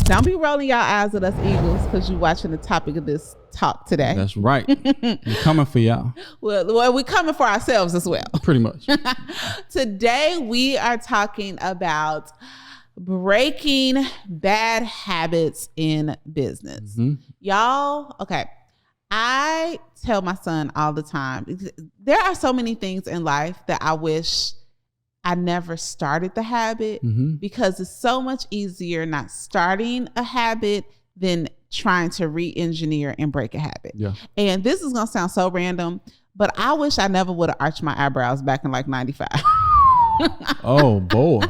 look, don't be rolling your eyes at us Eagles because you're watching the topic of this talk today. That's right. We're coming for y'all. Well, we're coming for ourselves as well. Pretty much. Today, we are talking about breaking bad habits in business. Y'all, okay. I tell my son all the time, there are so many things in life that I wish I never started the habit because it's so much easier not starting a habit than trying to re-engineer and break a habit. Yeah. And this is going to sound so random, but I wish I never would have arched my eyebrows back in like 95. Oh, boy.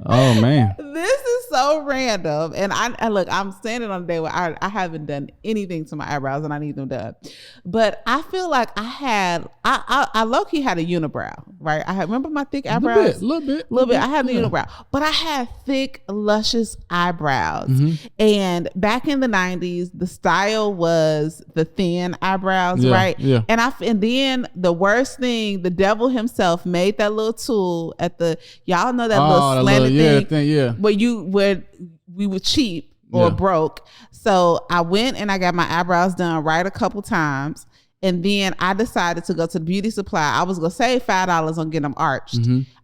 Oh, man. This is so random. And I look, I'm standing on a day where I haven't done anything to my eyebrows and I need them done. But I feel like I low-key had a unibrow, right? remember my thick eyebrows? A little bit. I had the unibrow. But I had thick, luscious eyebrows. And back in the 90s, the style was the thin eyebrows, right? Yeah. And then the worst thing, the devil himself made that little tool at y'all know that little slanted thing where we were cheap or broke. So I went and I got my eyebrows done right a couple times. And then I decided to go to the beauty supply. I was going to save $5 on getting them arched.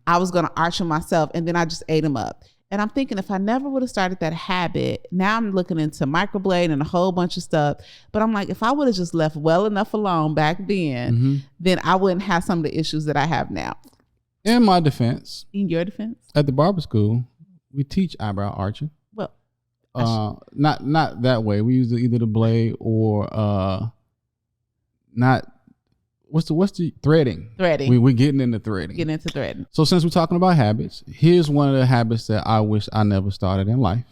I was going to arch them myself. And then I just ate them up. And I'm thinking if I never would have started that habit, now I'm looking into microblade and a whole bunch of stuff. But I'm like, if I would have just left well enough alone back then, then I wouldn't have some of the issues that I have now. In my defense. In your defense? At the barber school, we teach eyebrow arching. Well, not that way. We use either the blade or not. What's the threading? Threading. We're getting into threading. Getting into threading. So since we're talking about habits, here's one of the habits that I wish I never started in life,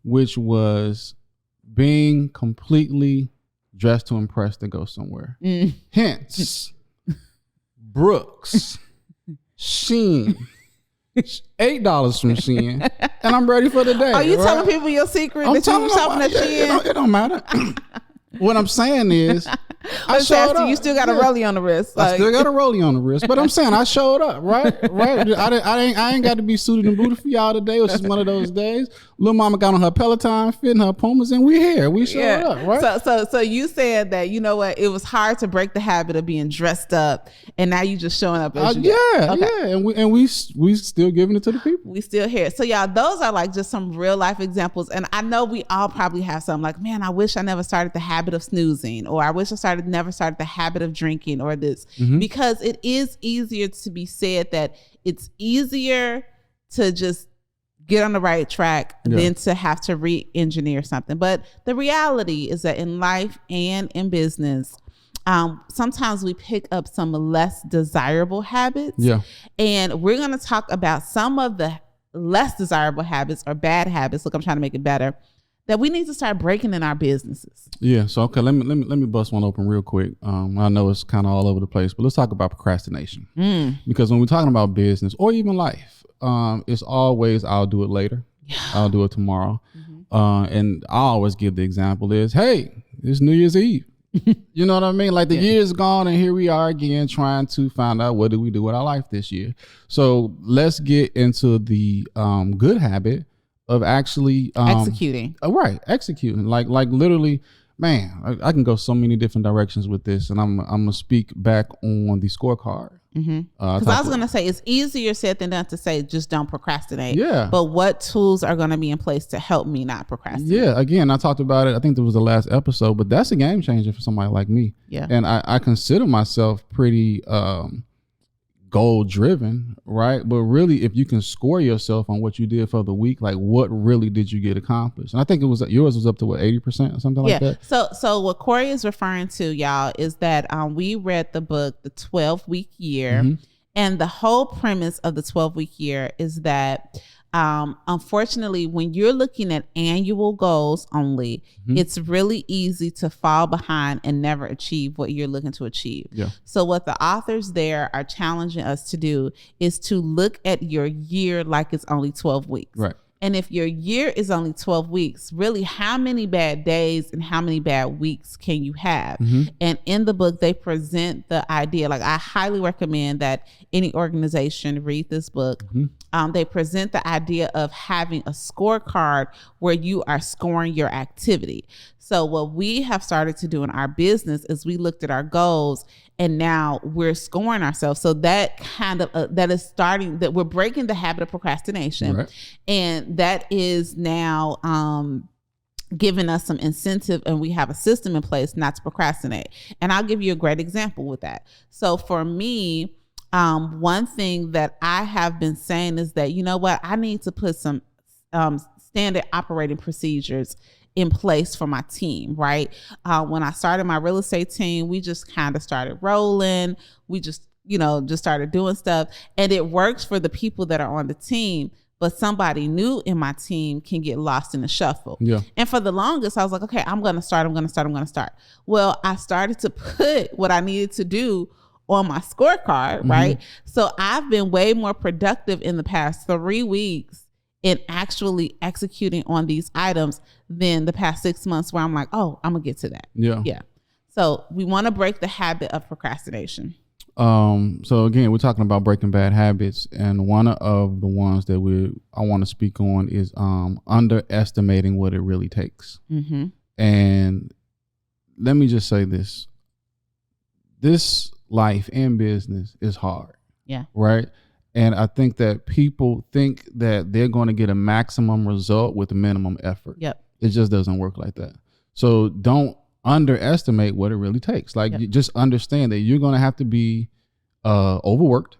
which was being completely dressed to impress to go somewhere. Hence, Brooks. Shein, $8 from Shein, and I'm ready for the day. Are you telling people your secret that you shopping at Shein? It don't matter. What I'm saying is, I showed up. You still got a rollie on the wrist. I still got a rollie on the wrist, but I'm saying I showed up, right? I ain't got to be suited and booted for y'all today. It was just one of those days. Little mama got on her Peloton, fitting her Pumas, and we here. We showed up, right? So you said that, you know what? It was hard to break the habit of being dressed up, and now you just showing up as you and we still giving it to the people. We still here. So y'all, those are like just some real life examples, and I know we all probably have some. Like, man, I wish I never started the habit of snoozing, or I wish I never started the habit of drinking, or this, because it is easier to be said that it's easier to just get on the right track than to have to re-engineer something. But the reality is that in life and in business, sometimes we pick up some less desirable habits. And we're going to talk about some of the less desirable habits or bad habits. Look, I'm trying to make it better, that we need to start breaking in our businesses. Yeah. So, okay, let me bust one open real quick. I know it's kind of all over the place, but let's talk about procrastination. Because when we're talking about business or even life, it's always, I'll do it later. I'll do it tomorrow. And I always give the example is, hey, it's New Year's Eve. You know what I mean? Like the year's gone and here we are again trying to find out what do we do with our life this year. So let's get into the good habit of actually executing. Executing. Like literally, man, I can go so many different directions with this, and I'm gonna speak back on the scorecard. Because I was gonna say it's easier said than done to say just don't procrastinate. Yeah. But what tools are gonna be in place to help me not procrastinate? Yeah. Again, I talked about it. I think it was the last episode, but that's a game changer for somebody like me. Yeah. And I consider myself pretty goal driven, right? But really, if you can score yourself on what you did for the week, like what really did you get accomplished? And I think yours was up to what, 80% or something like that. So what Corey is referring to, y'all, is that we read the book, The 12-Week Year, and the whole premise of the 12-week year is that unfortunately, when you're looking at annual goals only, it's really easy to fall behind and never achieve what you're looking to achieve. So what the authors there are challenging us to do is to look at your year like it's only 12 weeks. And if your year is only 12 weeks, really how many bad days and how many bad weeks can you have? And in the book, they present the idea, like I highly recommend that any organization read this book. They present the idea of having a scorecard where you are scoring your activity. So what we have started to do in our business is we looked at our goals and now we're scoring ourselves. So that kind of, that is starting, that we're breaking the habit of procrastination. Right. And that is now giving us some incentive, and we have a system in place not to procrastinate. And I'll give you a great example with that. So for me, one thing that I have been saying is that, you know what, I need to put some standard operating procedures in place for my team, right? When I started my real estate team, we just kind of started rolling. We just started doing stuff, and it works for the people that are on the team. But somebody new in my team can get lost in the shuffle. Yeah. And for the longest, I was like, okay, I'm going to start. Well, I started to put what I needed to do on my scorecard, right? So I've been way more productive in the past 3 weeks in actually executing on these items than the past 6 months where I'm like, oh, I'm gonna get to that. Yeah. So we want to break the habit of procrastination. So again, we're talking about breaking bad habits, and one of the ones that I want to speak on is underestimating what it really takes. And let me just say this life and business is hard. Yeah. Right. And I think that people think that they're going to get a maximum result with a minimum effort. Yep. It just doesn't work like that. So don't underestimate what it really takes. Like, you just understand that you're going to have to be overworked,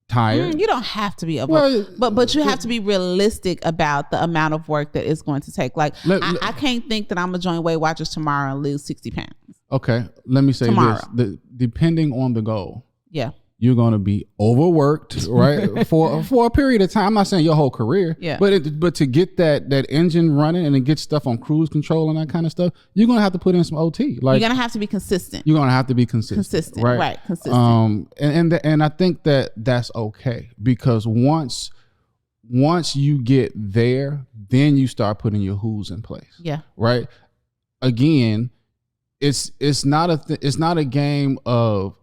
tired. You don't have to be overworked, but you have to be realistic about the amount of work that it's going to take. Like, I can't think that I'm going to join Weight Watchers tomorrow and lose 60 pounds. Okay. Let me say this. Depending on the goal. Yeah. You're going to be overworked, right? for a period of time. I'm not saying your whole career, but to get that engine running and to get stuff on cruise control and that kind of stuff, you're going to have to put in some OT. Like, you're going to have to be consistent. You're going to have to be consistent, right? Consistent. And I think that that's okay, because once you get there, then you start putting your who's in place. Yeah. Right. Again, it's not a game of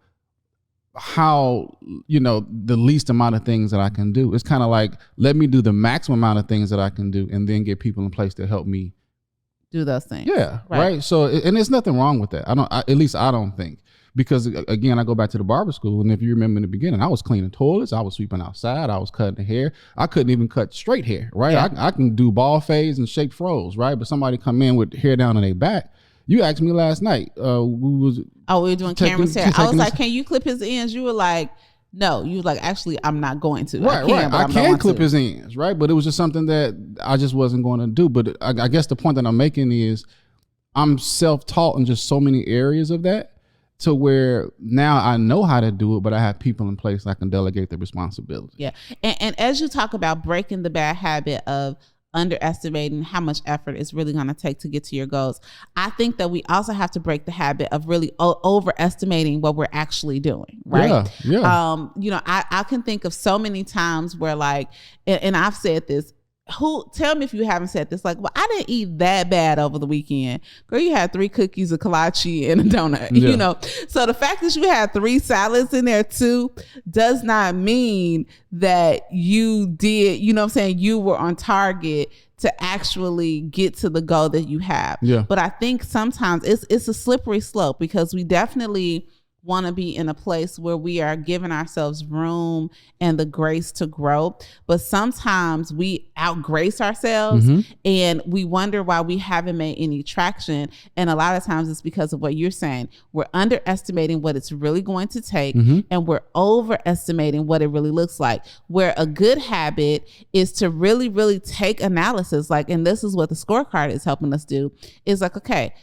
how, the least amount of things that I can do. It's kind of like, let me do the maximum amount of things that I can do and then get people in place to help me do those things. Yeah. Right. So, and there's nothing wrong with that. At least I don't think, because again, I go back to the barber school. And if you remember in the beginning, I was cleaning toilets. I was sweeping outside. I was cutting the hair. I couldn't even cut straight hair. Right. Yeah. I can do ball fades and shake froze. Right. But somebody come in with hair down on their back. You asked me last night. We were doing Cameron's hair. I was like, "Can you clip his ends?" You were like, "No." You were like, "Actually, I'm not going to." Right, I can clip his ends, right? But it was just something that I just wasn't going to do. But I guess the point that I'm making is, I'm self-taught in just so many areas of that, to where now I know how to do it, but I have people in place I can delegate the responsibility. Yeah, and as you talk about breaking the bad habit of underestimating how much effort it's really going to take to get to your goals, I think that we also have to break the habit of really overestimating what we're actually doing, right? Yeah. I can think of so many times where, like, and I've said this, tell me if you haven't said this, like, well, I didn't eat that bad over the weekend. Girl, you had 3 cookies, a kolache, and a donut, so the fact that you had 3 salads in there too does not mean that you did, you were on target to actually get to the goal that you have. Yeah. But I think sometimes it's a slippery slope, because we definitely want to be in a place where we are giving ourselves room and the grace to grow. But sometimes we outgrace ourselves, and we wonder why we haven't made any traction. And a lot of times it's because of what you're saying. We're underestimating what it's really going to take, and we're overestimating what it really looks like. Where a good habit is to really, really take analysis. Like, and this is what the scorecard is helping us do, is like, okay,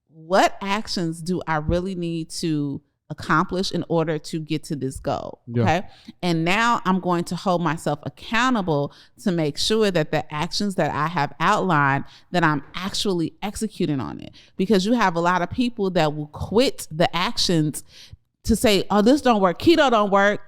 what actions do I really need to accomplish in order to get to this goal? Okay. And now I'm going to hold myself accountable to make sure that the actions that I have outlined, that I'm actually executing on it. Because you have a lot of people that will quit the actions to say, oh, this don't work. Keto don't work.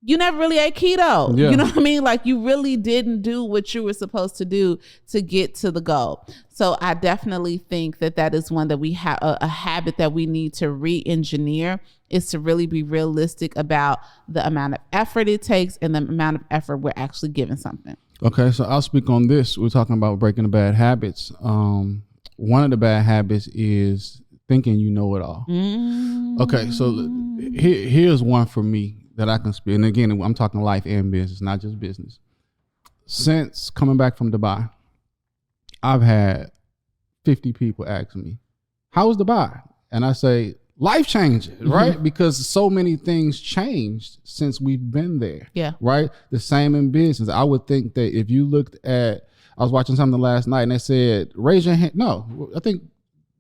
you never really ate keto. Yeah. You know what I mean? Like you really didn't do what you were supposed to do to get to the goal. So I definitely think that is one that we have a habit that we need to re-engineer, is to really be realistic about the amount of effort it takes and the amount of effort we're actually giving something. Okay, so I'll speak on this. We're talking about breaking the bad habits. One of the bad habits is thinking you know it all. Okay, so here's one for me that I can speak. And again, I'm talking life and business, not just business. Since coming back from Dubai, I've had 50 people ask me, how was Dubai? And I say, life changing, right? Because so many things changed since we've been there. Yeah. Right? The same in business. I would think that if you looked at, I was watching something last night and they said, raise your hand. No, I think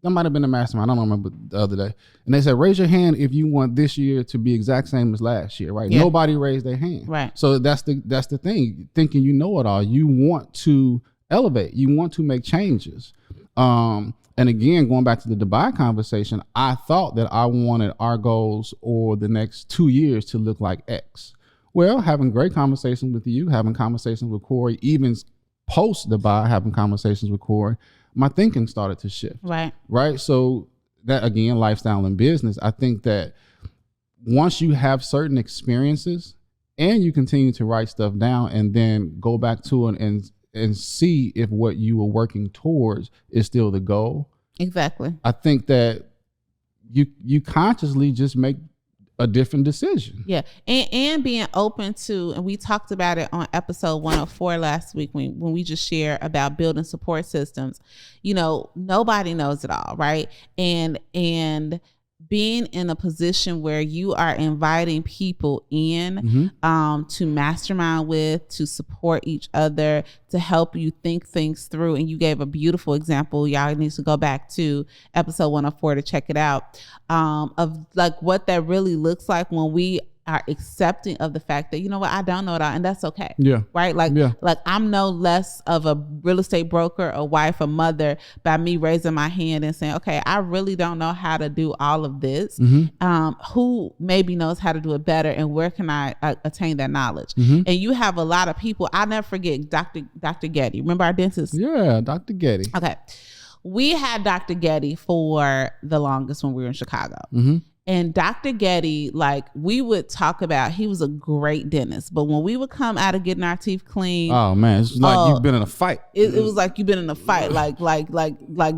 that might have been a mastermind. I don't remember the other day. And they said, raise your hand if you want this year to be exact same as last year, right? Yeah. Nobody raised their hand. Right. So that's the thing. Thinking you know it all. You want to elevate. You want to make changes. And again, going back to the Dubai conversation, I thought that I wanted our goals or the next 2 years to look like X. Well, having great conversations with you, having conversations with Corey, even post Dubai, having conversations with Corey, my thinking started to shift. Right. So that, again, lifestyle and business, I think that once you have certain experiences and you continue to write stuff down and then go back to it and see if what you were working towards is still the goal. Exactly. I think that you consciously just make a different decision. Yeah. And being open to, and we talked about it on episode 104 last week when we just shared about building support systems. You know, nobody knows it all, right? And being in a position where you are inviting people in to mastermind with, to support each other, to help you think things through. And you gave a beautiful example. Y'all need to go back to episode 104 to check it out, of like what that really looks like when we are accepting of the fact that, you know what, I don't know it all, and that's okay. Yeah. Right. Like I'm no less of a real estate broker, a wife, a mother by me raising my hand and saying, okay, I really don't know how to do all of this. Who maybe knows how to do it better, and where can I attain that knowledge? And you have a lot of people. I'll never forget Dr. Getty. Remember our dentist? Yeah, Dr. Getty. Okay. We had Dr. Getty for the longest when we were in Chicago. And Dr. Getty, like, we would talk about, he was a great dentist, but when we would come out of getting our teeth clean, oh man, it's like you've been in a fight. It was like you've been in a fight. Like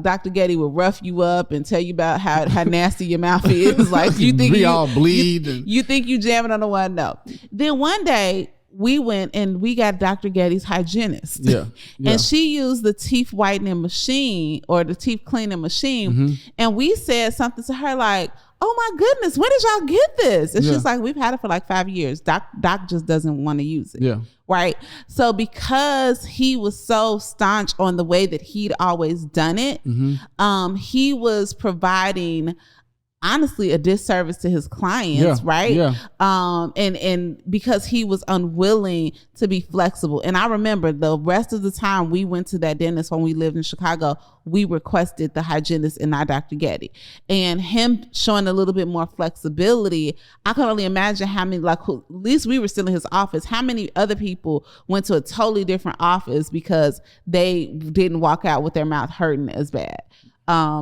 Dr. Getty would rough you up and tell you about how nasty your mouth is. Like you think we all bleed. You think you jamming on the one? No. Then one day we went and we got Dr. Getty's hygienist. Yeah. And she used the teeth whitening machine or the teeth cleaning machine. And we said something to her like, oh my goodness, when did y'all get this? And she's like, we've had it for like 5 years. Doc just doesn't want to use it. Yeah. Right. So because he was so staunch on the way that he'd always done it, he was providing, honestly, a disservice to his clients, right? Yeah. And because he was unwilling to be flexible. And I remember the rest of the time we went to that dentist when we lived in Chicago, we requested the hygienist and not Dr. Getty. And him showing a little bit more flexibility, I can only imagine how many, like, at least we were still in his office, how many other people went to a totally different office because they didn't walk out with their mouth hurting as bad.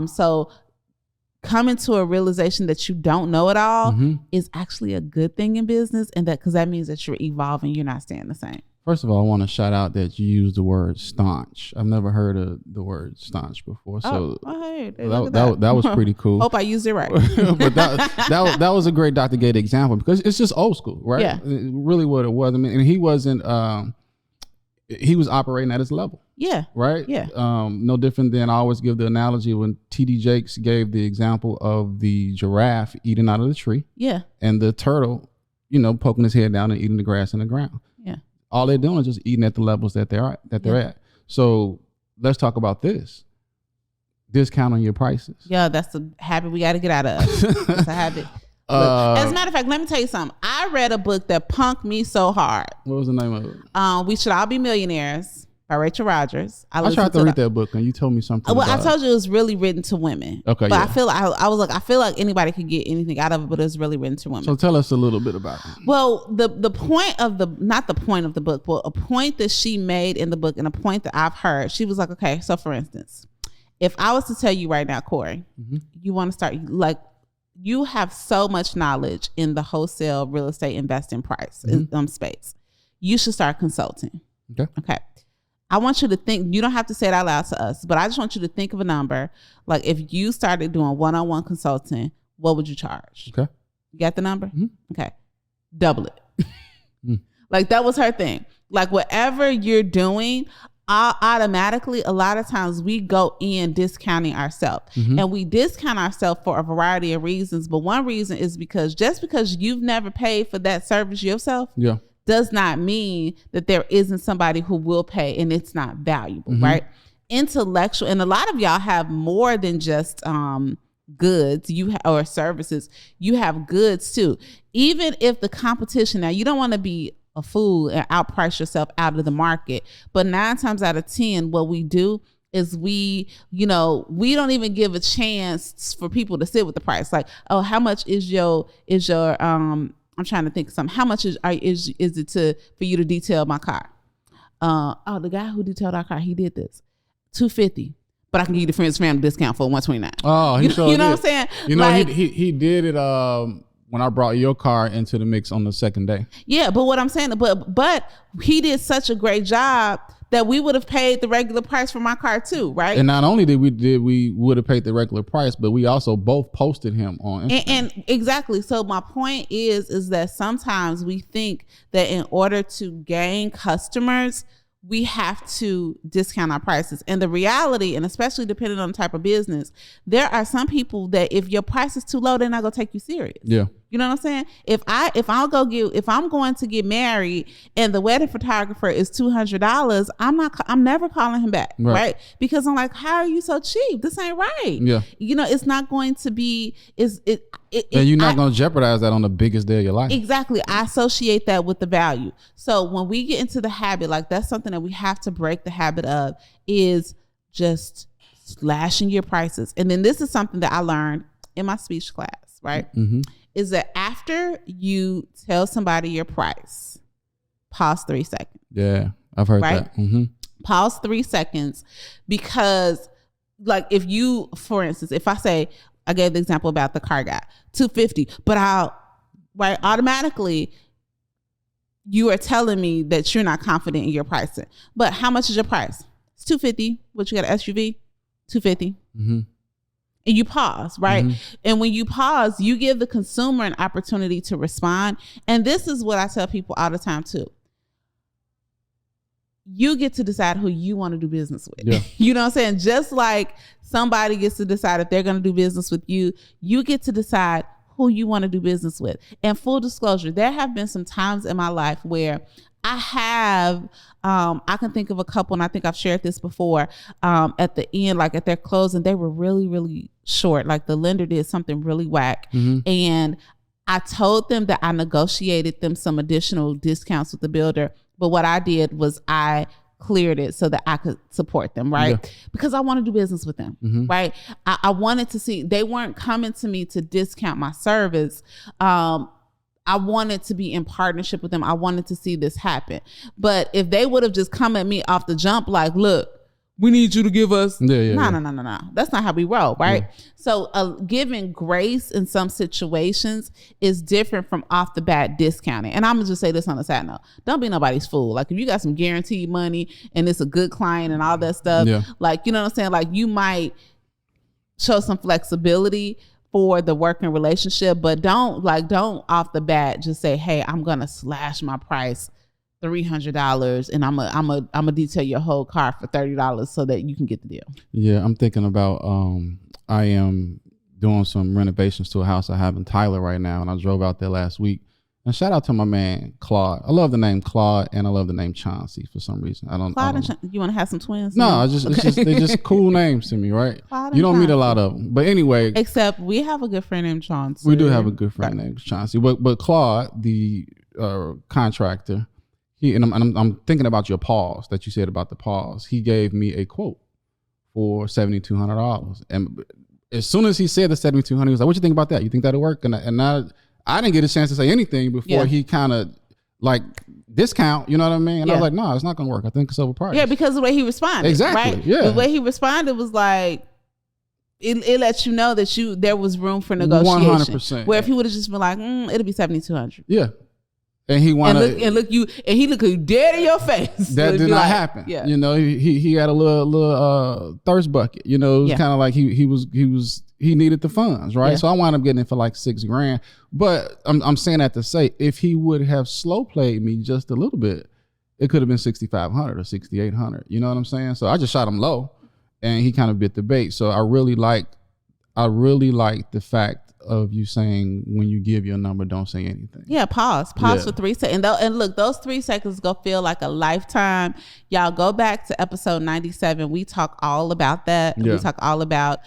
So coming to a realization that you don't know it all is actually a good thing in business, and that because that means that you're evolving, you're not staying the same. First of all, I want to shout out that you used the word staunch. I've never heard of the word staunch before, so that was pretty cool. Hope I used it right. But that was a great Dr. Getty example because it's just old school, right? Yeah, really what it was. I mean, and he wasn't. He was operating at his level. Yeah. Right? Yeah. No different than I always give the analogy when T.D. Jakes gave the example of the giraffe eating out of the tree. Yeah. And the turtle, poking his head down and eating the grass in the ground. Yeah. All they're doing is just eating at the levels that they're at. So let's talk about this. Discount on your prices. Yeah, that's a habit we got to get out of. It's a habit. As a matter of fact, let me tell you something. I read a book that punked me so hard. What was the name of it? We Should All Be Millionaires. by Rachel Rodgers. I tried to read that book, and you told me something. Well, I told you it was really written to women. Okay, but I feel like anybody could get anything out of it, but it's really written to women. So tell us a little bit about it. Well, the point of not the point of the book, but a point that she made in the book, and a point that I've heard. She was like, okay, so for instance, if I was to tell you right now, Corey, you want to start, like, you have so much knowledge in the wholesale real estate investing space. You should start consulting. Okay. I want you to think, you don't have to say it out loud to us, but I just want you to think of a number. Like, if you started doing one-on-one consulting, what would you charge? Okay. You got the number? Okay. Double it. Like, that was her thing. Like, whatever you're doing, automatically, a lot of times we go in discounting ourselves, and we discount ourselves for a variety of reasons. But one reason is because just because you've never paid for that service yourself, does not mean that there isn't somebody who will pay and it's not valuable, right? Intellectual, and a lot of y'all have more than just goods or services. You have goods too. Even if the competition, now you don't want to be a fool and outprice yourself out of the market, but 9 times out of 10, what we do is we don't even give a chance for people to sit with the price. Like, oh, how much is your I'm trying to think of something. How much is it for you to detail my car? The guy who detailed our car, he did this, $250. But I can give you the friends family discount for $129. Oh, you know what I'm saying? You know, like, he did it when I brought your car into the mix on the second day. Yeah, but what I'm saying, but he did such a great job that we would have paid the regular price for my car too, right? And not only did we would have paid the regular price, but we also both posted him on Instagram. And exactly. So my point is that sometimes we think that in order to gain customers, we have to discount our prices. And the reality, and especially depending on the type of business, there are some people that if your price is too low, they're not gonna take you serious. Yeah. You know what I'm saying? If I'm going to get married and the wedding photographer is $200, I'm never calling him back, right? Because I'm like, how are you so cheap? This ain't right. Yeah. You know, it's not going to be. And you're not going to jeopardize that on the biggest day of your life. Exactly. I associate that with the value. So when we get into the habit, like that's something that we have to break the habit of, is just slashing your prices. And then this is something that I learned in my speech class, right? Is that after you tell somebody your price, pause 3 seconds. Yeah, I've heard that. Pause 3 seconds, because like if you, for instance, if I say, I gave the example about the car guy, $250, but automatically you are telling me that you're not confident in your pricing. But how much is your price? It's $250. What, you got an SUV? $250. And you pause, right? And when you pause, you give the consumer an opportunity to respond. And this is what I tell people all the time too. You get to decide who you want to do business with. Yeah. You know what I'm saying? Just like somebody gets to decide if they're going to do business with you, you get to decide who you want to do business with. And full disclosure, there have been some times in my life where I can think of a couple, and I think I've shared this before, at the end, like at their closing, they were really, really short. Like the lender did something really whack. And I told them that I negotiated them some additional discounts with the builder. But what I did was I cleared it so that I could support them, right? Yeah. Because I want to do business with them, right? I wanted to see, they weren't coming to me to discount my service. I wanted to be in partnership with them. I wanted to see this happen. But if they would have just come at me off the jump, like, look, we need you to give us. No. That's not how we roll, right? Yeah. So giving grace in some situations is different from off the bat discounting. And I'm going to just say this on the side note. Don't be nobody's fool. Like if you got some guaranteed money and it's a good client and all that stuff, like, you know what I'm saying? Like you might show some flexibility for the working relationship, but don't off the bat just say, hey, I'm going to slash my price $300 and I'm gonna detail your whole car for $30 so that you can get the deal. Yeah, I'm thinking about I am doing some renovations to a house I have in Tyler right now, and I drove out there last week. And shout out to my man Claude. I love the name Claude and I love the name Chauncey for some reason. I don't. You want to have some twins? No, they're just cool names to me, right? Claude you don't Chauncey. Meet a lot of them, but anyway. Except we have a good friend named Chauncey. We do have a good friend named Chauncey, but Claude, the contractor. I'm thinking about your pause that you said about the pause. He gave me a quote for $7,200, and as soon as he said the $7,200, he was like, "What you think about that? You think that'll work?" And I didn't get a chance to say anything before he kind of like discount. You know what I mean? And I was like, "No, it's not gonna work. I think it's overpriced." Yeah, because of the way he responded. Exactly. Right? Yeah. The way he responded was like, it lets you know that there was room for negotiation. 100%. Where if he would have just been like, it'll be $7,200. Yeah. And he wanted he look you dead in your face. That did not happen. Yeah. You know, he had a little thirst bucket. You know, it was kind of like he needed the funds, right? Yeah. So I wound up getting it for like $6,000. But I'm saying that to say, if he would have slow played me just a little bit, it could have been $6,500 or $6,800. You know what I'm saying? So I just shot him low, and he kind of bit the bait. So I really like the fact of you saying when you give your number, don't say anything. Yeah, pause for 3 seconds. And look, those 3 seconds go feel like a lifetime. Y'all go back to episode 97. We talk all about that. Yeah. We talk all about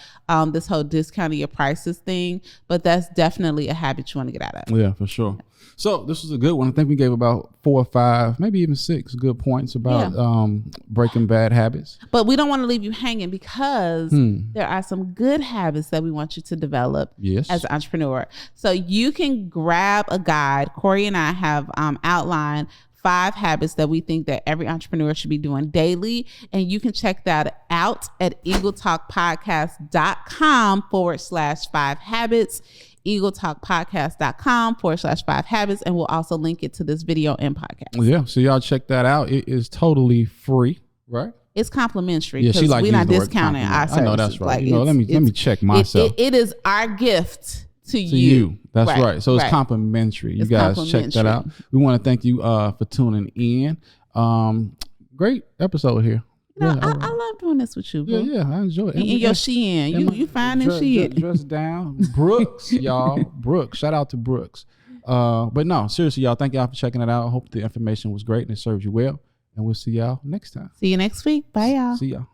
this whole discounting your prices thing, but that's definitely a habit you want to get out of. Yeah, for sure. So this was a good one. I think we gave about 4 or 5, maybe even 6 good points about breaking bad habits. But we don't want to leave you hanging because there are some good habits that we want you to develop as an entrepreneur. So you can grab a guide. Corey and I have outlined 5 habits that we think that every entrepreneur should be doing daily. And you can check that out at eagletalkpodcast.com/5 habits. eagletalkpodcast.com/5 habits, and we'll also link it to this video and podcast. Yeah, so y'all check that out. It is totally free, right? It's complimentary. Yeah, she like we're not discounting our services. I know that's right. Like, let me check myself. It is our gift to you. That's right. So it's complimentary. You guys check that out. We want to thank you for tuning in. Great episode here. I love doing this with you, bro. Yeah, I enjoy it. And your Shein. You fine and shit. Dress down. Brooks, y'all. Brooks. Shout out to Brooks. But no, seriously, y'all, thank y'all for checking it out. I hope the information was great and it served you well. And we'll see y'all next time. See you next week. Bye, y'all. See y'all.